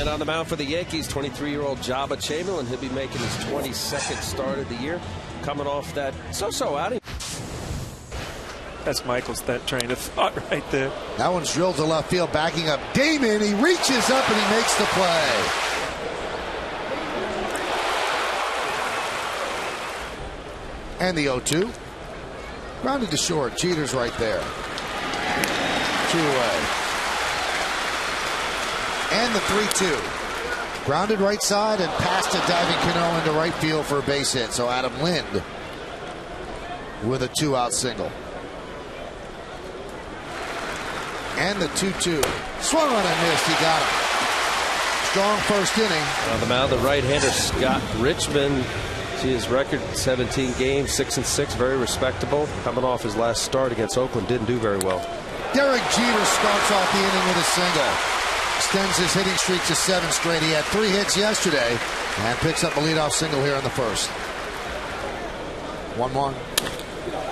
And on the mound for the Yankees, 23-year-old Jabba Chamberlain. He'll be making his 22nd start of the year, coming off that so-so outing. That's Michael's that train of thought right there. That one's drilled to left field, backing up Damon. He reaches up and he makes the play. And the 0-2. Grounded to short. Jeter's right there. 2 away. And the 3-2. Grounded right side and past a diving Cano into right field for a base hit. So Adam Lind with a 2-out single. And the 2-2. Swung on and missed. He got him. Strong first inning. On the mound, the right-hander Scott Richmond. See his record: 17 games, 6-6, very respectable. Coming off his last start against Oakland, didn't do very well. Derek Jeter starts off the inning with a single. Extends his hitting streak to 7 straight. He had 3 hits yesterday and picks up a leadoff single here in the first. 1-1.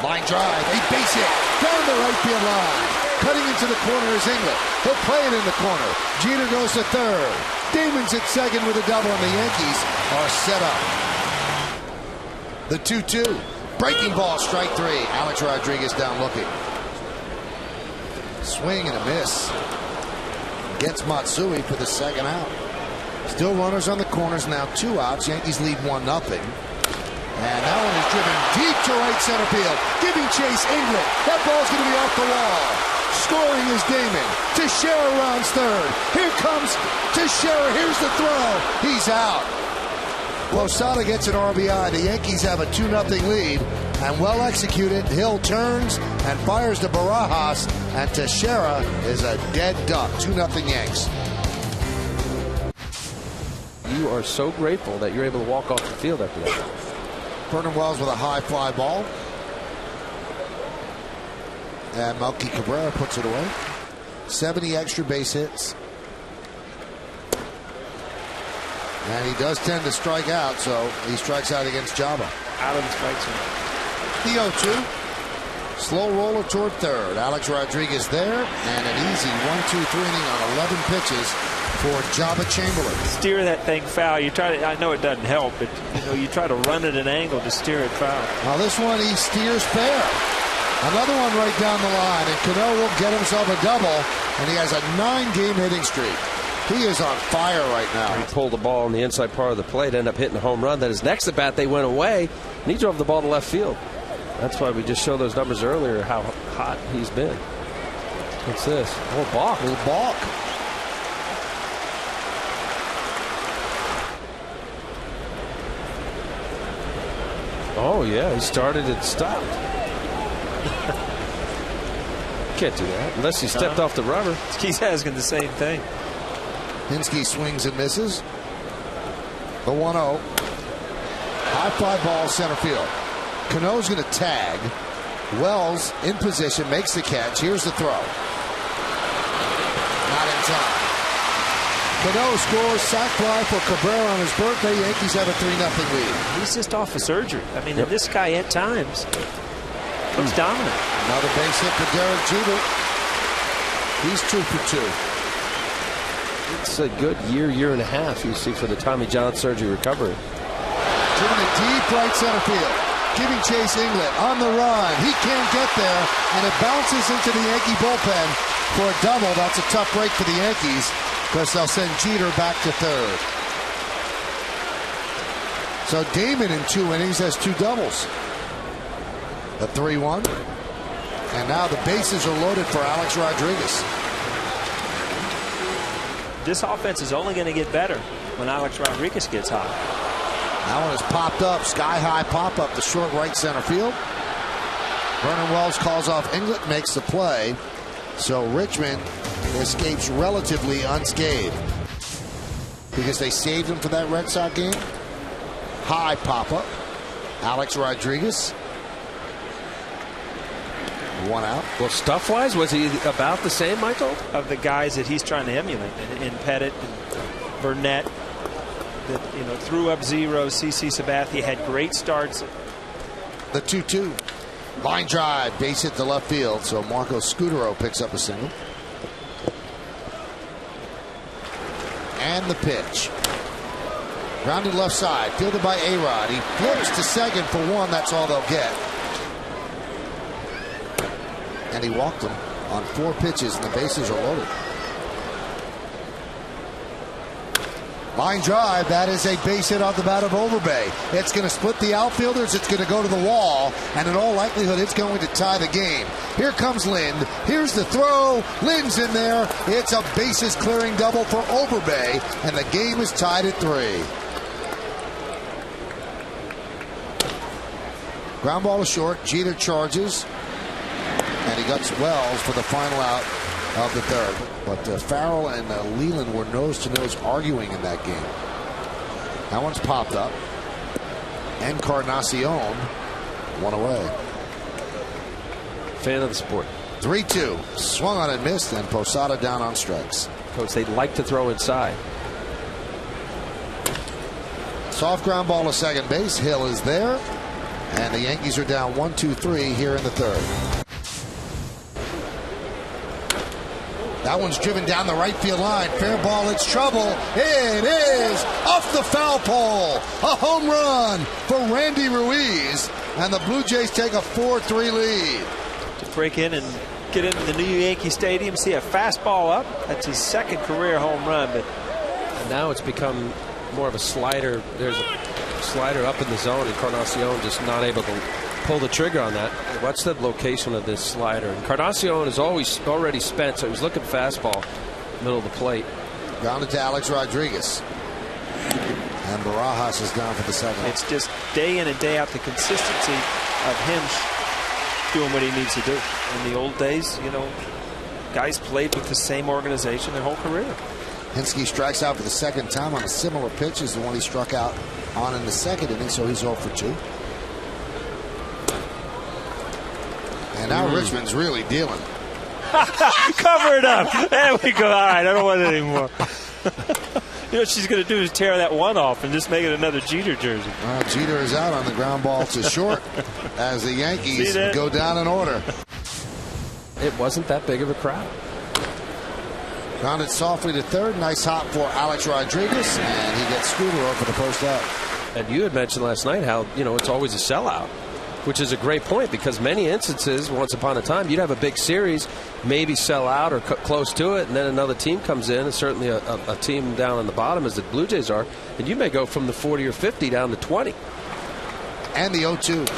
Line drive, a base hit down the right field line. Cutting into the corner is England. He'll play it in the corner. Jeter goes to third. Damon's at second with a double, and the Yankees are set up. The 2-2. Breaking ball, strike 3. Alex Rodriguez down looking. Swing and a miss. Gets Matsui for the second out. Still runners on the corners, now 2 outs. Yankees lead 1-0. And that one is driven deep to right center field. Giving chase England. That ball's going to be off the wall. Scoring is Damon. Teixeira rounds third. Here comes Teixeira. Here's the throw. He's out. Losada gets an RBI. The Yankees have a 2-0 lead. And well executed. Hill turns and fires to Barajas. And Teixeira is a dead duck. 2-0 Yanks. You are so grateful that you're able to walk off the field after that. Vernon Wells with a high fly ball. And Melky Cabrera puts it away. 70 extra base hits. And he does tend to strike out, so he strikes out against Jabba. Adam strikes him. The 0-2. Slow roller toward third. Alex Rodriguez there. And an easy 1-2-3 inning on 11 pitches for Jabba Chamberlain. Steer that thing foul. You try to, I know it doesn't help, but you try to run at an angle to steer it foul. Now this one he steers fair. Another one right down the line, and Cano will get himself a double, and he has a 9-game hitting streak. He is on fire right now. He pulled the ball on the inside part of the plate, ended up hitting a home run. Then his next at bat, they went away, and he drove the ball to left field. That's why we just showed those numbers earlier, how hot he's been. What's this? Oh, balk. A little balk. Oh, yeah, he started and stopped. Can't do that unless he stepped off the rubber. He's asking the same thing. Hinsky swings and misses. The 1-0. High fly ball center field. Cano's going to tag. Wells in position, makes the catch. Here's the throw. Not in time. Cano scores sac fly for Cabrera on his birthday. Yankees have a 3-0 lead. He's just off of surgery. I mean, this guy at times looks dominant. Another base hit for Derek Jeter. He's 2 for 2. It's a good year and a half you see for the Tommy John surgery recovery. Driven it deep right center field. Giving chase England on the run. He can't get there, and it bounces into the Yankee bullpen for a double. That's a tough break for the Yankees because they'll send Jeter back to third. So Damon in 2 innings has 2 doubles. The 3-1. And now the bases are loaded for Alex Rodriguez. This offense is only going to get better when Alex Rodriguez gets hot. That one is popped up. Sky high pop up to short right center field. Vernon Wells calls off England, makes the play. So Richmond escapes relatively unscathed because they saved him for that Red Sox game. High pop up. Alex Rodriguez. 1 out. Well, stuff-wise, was he about the same, Michael? Of the guys that he's trying to emulate, in Pettit and Burnett, that threw up zeros. CC Sabathia had great starts. The 2-2. Line drive, base hit to left field. So Marco Scutaro picks up a single. and the pitch. Grounded left side, fielded by A-Rod. He flips to second for one. That's all they'll get. And he walked him on 4 pitches, and the bases are loaded. Line drive. That is a base hit off the bat of Overbay. It's going to split the outfielders. It's going to go to the wall. And in all likelihood, it's going to tie the game. Here comes Lind. Here's the throw. Lind's in there. It's a bases clearing double for Overbay. And the game is tied at 3. Ground ball is short. Jeter charges. And he gets Wells for the final out of the third. But Farrell and Leland were nose-to-nose arguing in that game. That one's popped up. Encarnacion, one away. Fan of the sport. 3-2. Swung on and missed, and Posada down on strikes. Coach, they like to throw inside. Soft ground ball to second base. Hill is there. And the Yankees are down 1-2-3 here in the third. That one's driven down the right field line. Fair ball, it's trouble. It is off the foul pole. A home run for Randy Ruiz. And the Blue Jays take a 4-3 lead. To break in and get into the new Yankee Stadium, see a fastball up. That's his second career home run. But and now it's become more of a slider. There's a slider up in the zone, and Encarnacion just not able to pull the trigger on that. What's the location of this slider? Encarnacion is already spent, so he's looking fastball, middle of the plate. Grounded to Alex Rodriguez. And Barajas is down for the second. It's just day in and day out the consistency of him doing what he needs to do. In the old days, you know, guys played with the same organization their whole career. Hinske strikes out for the second time on a similar pitch as the one he struck out on in the second inning, so he's 0 for 2. And now Richmond's really dealing. Cover it up. There we go. All right, I don't want it anymore. You know what she's going to do is tear that one off and just make it another Jeter jersey. Jeter is out on the ground ball to short as the Yankees go down in order. It wasn't that big of a crowd. Grounded softly to third. Nice hop for Alex Rodriguez, and he gets Scudero for the first out. And you had mentioned last night how, you know, it's always a sellout, which is a great point, because many instances, once upon a time, you'd have a big series, maybe sell out or close to it, and then another team comes in, and certainly a team down on the bottom, as the Blue Jays are, and you may go from the 40 or 50 down to 20. And the 0-2.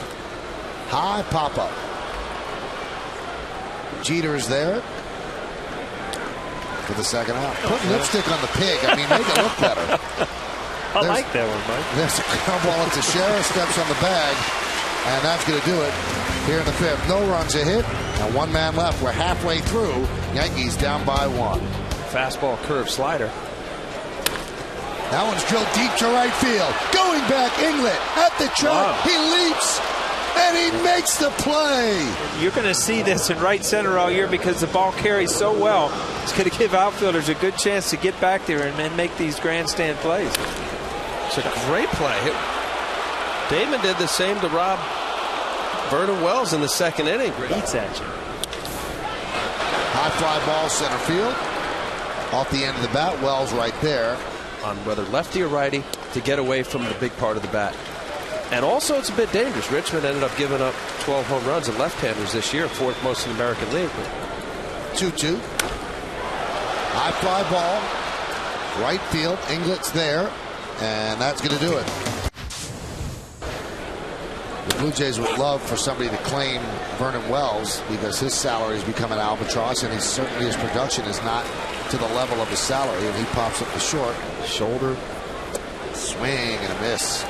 High pop-up. Jeter's there for the second out. Put lipstick on the pig. I mean, make it look better. I like that one, Mike. There's a ground ball into Teixeira, steps on the bag. And that's going to do it here in the fifth. No runs, a hit, and 1 man left. We're halfway through. Yankees down by 1. Fastball curve slider. That one's drilled deep to right field. Going back, Inglet at the track. Wow. He leaps, and he makes the play. You're going to see this in right center all year because the ball carries so well. It's going to give outfielders a good chance to get back there and make these grandstand plays. It's a great play. Damon did the same to Rob Vernon Wells in the second inning. Eats at you. High fly ball center field. Off the end of the bat. Wells right there. On whether lefty or righty to get away from the big part of the bat. And also it's a bit dangerous. Richmond ended up giving up 12 home runs of left-handers this year, 4th most in the American League. 2-2. High fly ball. Right field. Inglet's there. And that's going to do it. The Blue Jays would love for somebody to claim Vernon Wells because his salary has become an albatross, and certainly his production is not to the level of his salary, and he pops up the short. Shoulder, swing, and a miss.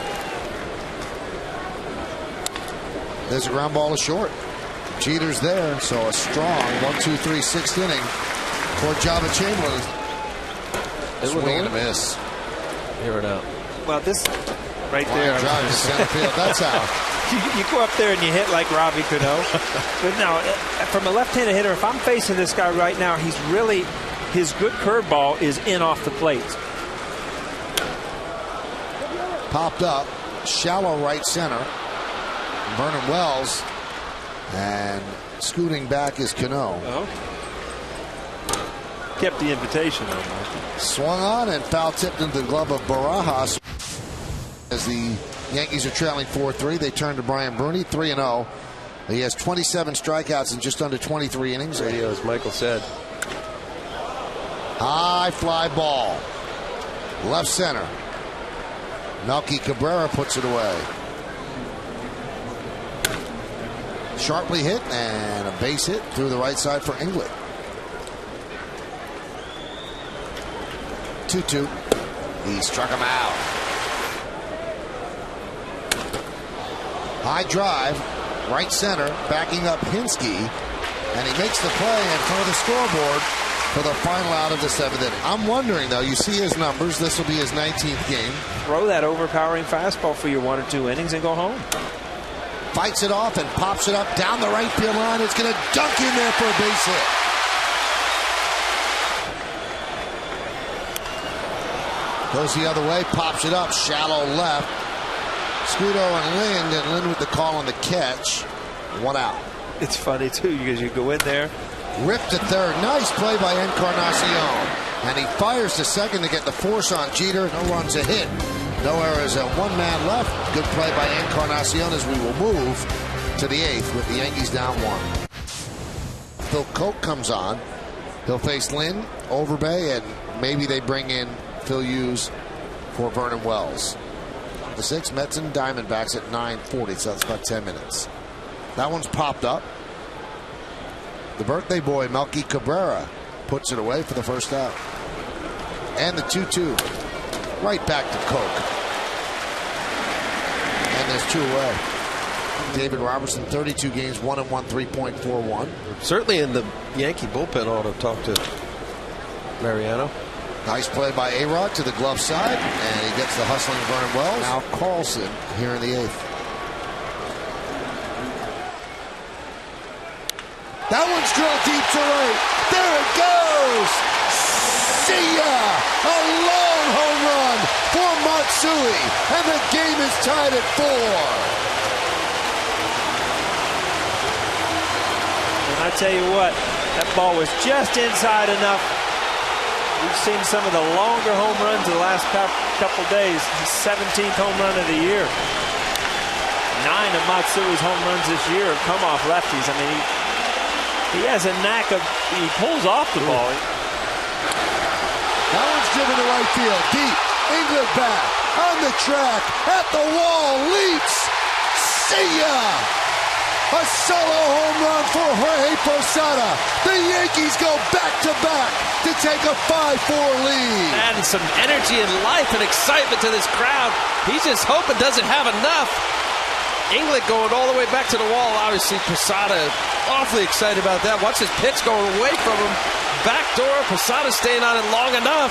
There's a ground ball to short. Jeter's there, so a strong 1-2-3 6th inning for Java Chamberlain. Swing and a miss. Here it out. Well, this right there. Drive to center field. That's out. You go up there and you hit like Robbie Cano. But now, from a left-handed hitter, if I'm facing this guy right now, he's really, his good curveball is in off the plate. Popped up, shallow right center. Vernon Wells, and scooting back is Cano. kept the invitation on. Swung on and foul tipped into the glove of Barajas. As the Yankees are trailing 4-3, they turn to Brian Bruni, 3-0. He has 27 strikeouts in just under 23 innings. Radio, as Michael said. High fly ball. Left center. Melky Cabrera puts it away. Sharply hit and a base hit through the right side for England. 2-2. He struck him out. High drive, right center, backing up Hinsky, and he makes the play in front of the scoreboard for the final out of the 7th inning. I'm wondering, though, you see his numbers. This will be his 19th game. Throw that overpowering fastball for your 1 or 2 innings and go home. Fights it off and pops it up down the right field line. It's going to dunk in there for a base hit. Goes the other way, pops it up, shallow left. Scudo and Lynn with the call on the catch. 1 out. It's funny, too, because you go in there. Ripped to third. Nice play by Encarnacion. And he fires to second to get the force on Jeter. No runs, a hit. No errors, and 1 man left. Good play by Encarnacion as we will move to the 8th with the Yankees down 1. Phil Coke comes on. He'll face Lynn, Overbay, and maybe they bring in Phil Hughes for Vernon Wells. The 6th, Mets and Diamondbacks at 9:40, so that's about 10 minutes. That one's popped up. The birthday boy, Melky Cabrera, puts it away for the first out. And the 2-2. Right back to Coke. And there's 2 away. David Robertson, 32 games, 1-1, 3.41. Certainly in the Yankee bullpen ought to talk to Mariano. Nice play by A-Rod to the glove side, and he gets the hustling Vernon Wells. Now Carlson here in the 8th. That one's drilled deep to right. There it goes. See ya! A long home run for Matsui, and the game is tied at 4. And I tell you what, that ball was just inside enough. We've seen some of the longer home runs the last couple days. His 17th home run of the year. 9 of Matsui's home runs this year have come off lefties. I mean, he has a knack of, he pulls off the ball. That one's driven to right field, deep. England back, on the track, at the wall, leaps. See ya! A solo home run for Jorge Posada. The Yankees go back-to-back to take a 5-4 lead. Adding some energy and life and excitement to this crowd. He's just hoping doesn't have enough. England going all the way back to the wall. Obviously, Posada awfully excited about that. Watch his pitch going away from him. Backdoor, Posada staying on it long enough.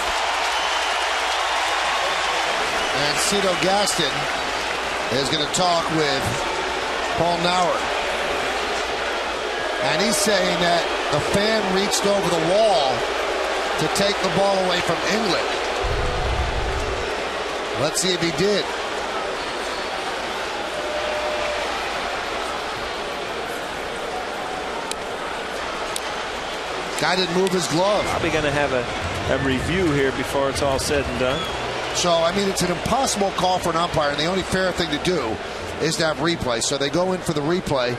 And Cito Gaston is going to talk with Paul Nauert. And he's saying that the fan reached over the wall to take the ball away from England. Let's see if he did. Guy didn't move his glove. Probably going to have a review here before it's all said and done. So, I mean, it's an impossible call for an umpire, and the only fair thing to do is to have replay. So they go in for the replay.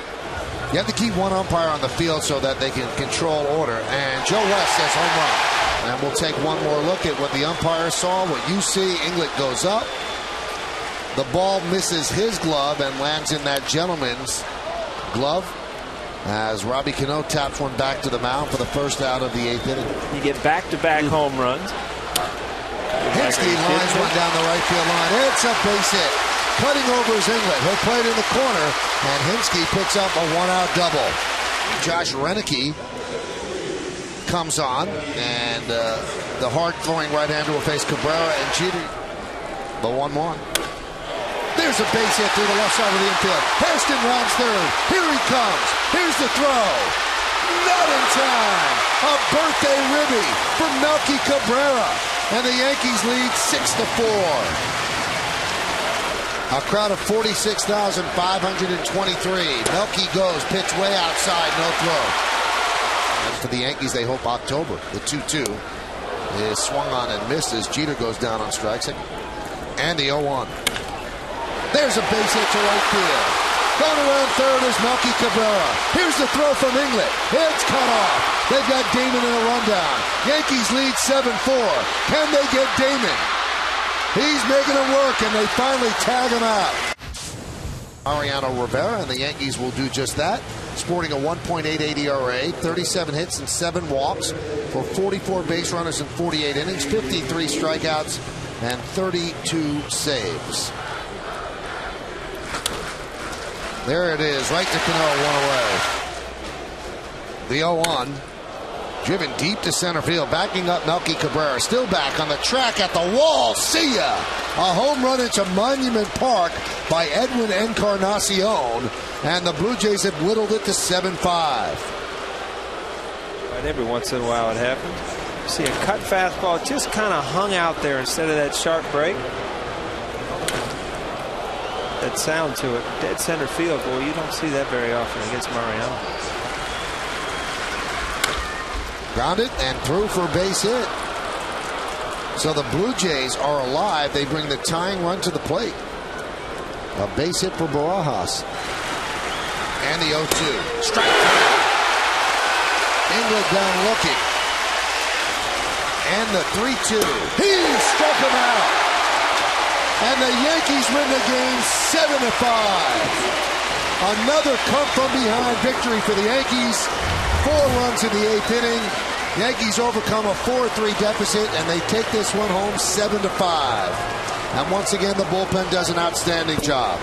You have to keep one umpire on the field so that they can control order. And Joe West says home run. And we'll take one more look at what the umpire saw. What you see, England goes up. The ball misses his glove and lands in that gentleman's glove as Robbie Cano taps one back to the mound for the first out of the 8th inning. You get back-to-back home runs. Hinsky lines one down the right field line. It's a base hit. Cutting over is England. He'll play it in the corner, and Hinsky picks up a 1-out double. Josh Renicky comes on, and the hard-throwing right-hander will face Cabrera and Jeter. The 1-1. There's a base hit through the left side of the infield. Hairston rounds third. Here he comes. Here's the throw. Not in time. A birthday ribby for Melky Cabrera. And the Yankees lead 6-4. A crowd of 46,523. Melky goes. Pitch way outside. No throw. And for the Yankees, they hope October. The 2-2 is swung on and misses. Jeter goes down on strikes. And the 0-1. There's a base hit to right field. Going around third is Melky Cabrera. Here's the throw from England. It's cut off. They've got Damon in a rundown. Yankees lead 7-4. Can they get Damon? He's making it work, and they finally tag him out. Mariano Rivera, and the Yankees will do just that. Sporting a 1.88 ERA, 37 hits and 7 walks for 44 base runners in 48 innings, 53 strikeouts, and 32 saves. There it is, right to Cano, one away. The 0-1, driven deep to center field, backing up Melky Cabrera, still back on the track at the wall. See ya! A home run into Monument Park by Edwin Encarnacion, and the Blue Jays have whittled it to 7-5. Right, every once in a while it happens. You see a cut fastball just kind of hung out there instead of that sharp break. That sound to it, dead center field. Boy, you don't see that very often against Mariano. Grounded and through for a base hit. So the Blue Jays are alive. They bring the tying run to the plate. A base hit for Barajas. And the 0-2. Strike three. England down looking. And the 3-2. He struck him out. And the Yankees win the game 7-5. Another come from behind victory for the Yankees. 4 runs in the 8th inning. Yankees overcome a 4-3 deficit, and they take this one home 7-5. And once again, the bullpen does an outstanding job.